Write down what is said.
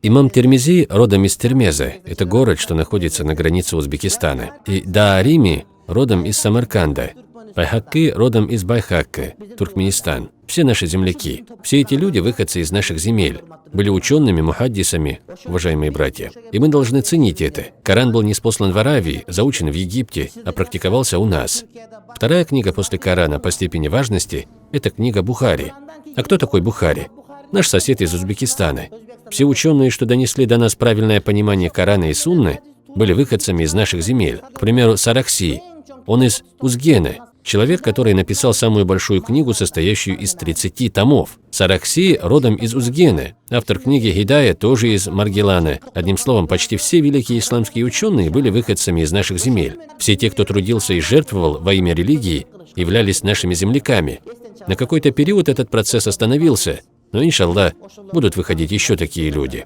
Имам Тирмизи родом из Термеза. Это город, что находится на границе Узбекистана. И Даарими родом из Самарканда. Байхакки родом из Байхакка, Туркменистан. Все наши земляки. Все эти люди выходцы из наших земель. Были учеными, мухаддисами, уважаемые братья. И мы должны ценить это. Коран был ниспослан в Аравии, заучен в Египте, а практиковался у нас. Вторая книга после Корана по степени важности – это книга Бухари. А кто такой Бухари? Наш сосед из Узбекистана. Все ученые, что донесли до нас правильное понимание Корана и Сунны, были выходцами из наших земель. К примеру, Саракси. Он из Узгена. Человек, который написал самую большую книгу, состоящую из 30 томов. Саракси родом из Узгена. Автор книги Хидая тоже из Маргелана. Одним словом, почти все великие исламские ученые были выходцами из наших земель. Все те, кто трудился и жертвовал во имя религии, являлись нашими земляками. На какой-то период этот процесс остановился, но, иншаллах, будут выходить еще такие люди.